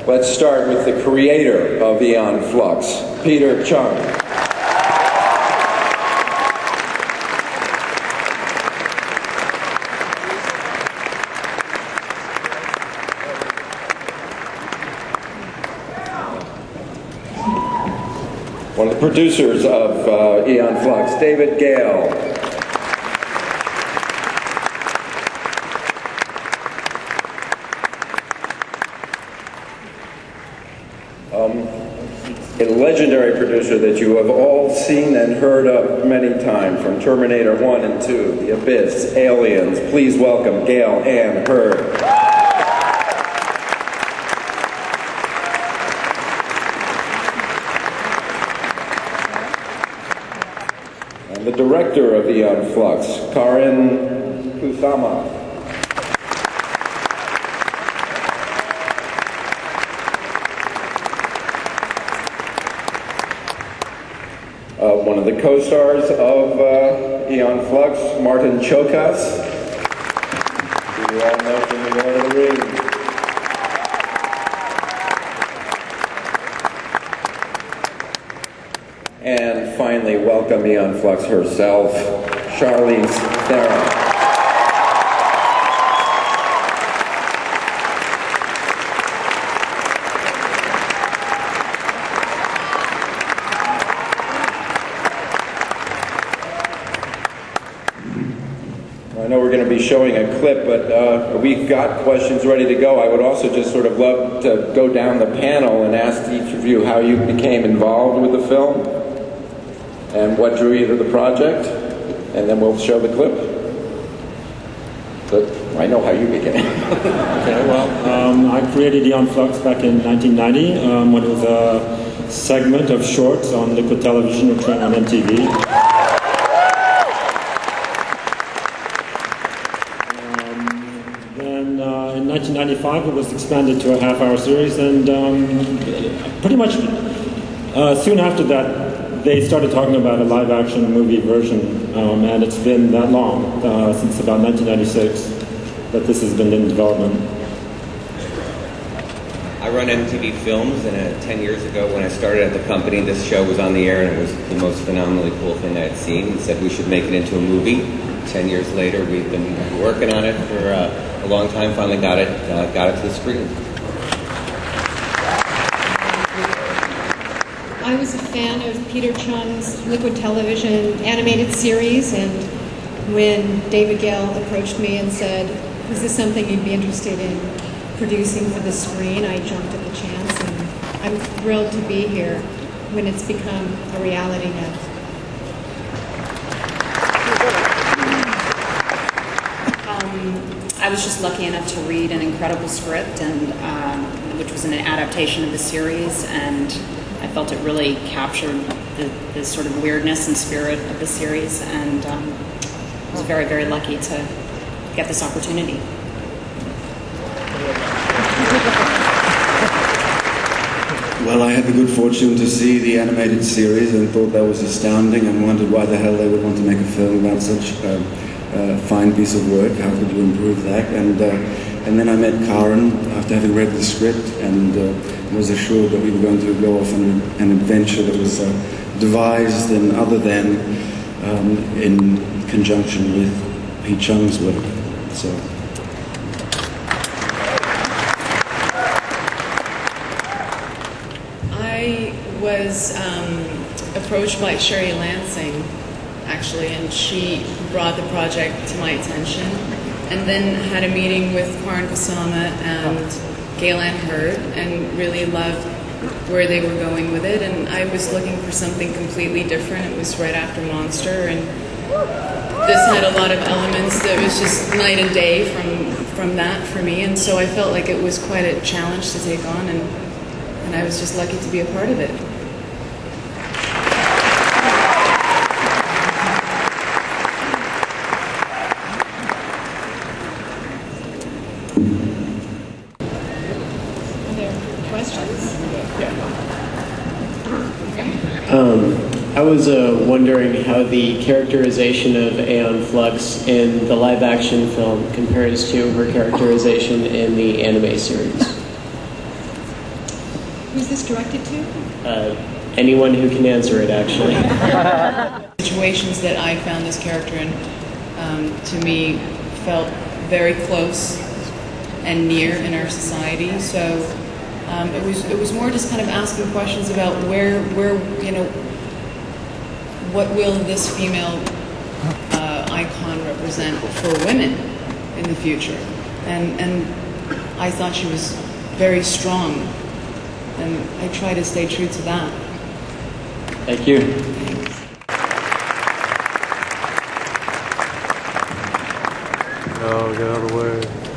Let's start with the creator of Aeon Flux, Peter Chung. One of the producers of Aeon Flux, David Gale. A legendary producer that you have all seen and heard of many times, from Terminator 1 and 2, The Abyss, Aliens. Please welcome Gale Ann Hurd. And the director of Aeon Flux, Karin Kusama. One of the co-stars of Aeon Flux, Martin Chokas, who you all know from The Lord of the Rings. And finally, welcome Aeon Flux herself, Charlize Theron. I know we're going to be showing a clip, but we've got questions ready to go. I would also just sort of love to go down the panel and ask each of you how you became involved with the film and what drew you to the project, and then we'll show the clip. But I know how you began. Okay, well, I created Aeon Flux back in 1990 when it was a segment of shorts on Liquid Television which ran on MTV. In 1995 it was expanded to a half-hour series, and pretty much soon after that they started talking about a live-action movie version, and it's been that long, since about 1996, that this has been in development. I run MTV Films, and 10 years ago when I started at the company, this show was on the air, and it was the most phenomenally cool thing I had seen. We said we should make it into a movie. 10 years later, we've been working on it for a long time. Finally got it to the screen. I was a fan of Peter Chung's Liquid Television animated series, and when David Gale approached me and said, "Is this something you'd be interested in producing for the screen?" I jumped at the chance, and I'm thrilled to be here when it's become a reality now. I was just lucky enough to read an incredible script, and which was an adaptation of the series, and I felt it really captured the sort of weirdness and spirit of the series, and I was very, very lucky to get this opportunity. Well, I had the good fortune to see the animated series and thought that was astounding, and wondered why the hell they would want to make a film about such fine piece of work. How could you improve that? And then I met Karin after having read the script, and was assured that we were going to go off on an adventure that was devised and other than in conjunction with Pete Chung's work. So. I was approached by Sherry Lansing, actually, and she brought the project to my attention, and then had a meeting with Karin Kusama and Gale Ann Hurd, and really loved where they were going with it. And I was looking for something completely different. It was right after Monster, and this had a lot of elements that was just night and day from that for me, and so I felt like it was quite a challenge to take on, and I was just lucky to be a part of it. I was wondering how the characterization of Aeon Flux in the live-action film compares to her characterization in the anime series. Who's this directed to? Anyone who can answer it, actually. Situations that I found this character in, to me, felt very close and near in our society. So it was more just kind of asking questions about where what will this female icon represent for women in the future, and I thought she was very strong, and I try to stay true to that. Thank you. Oh, get out of the way.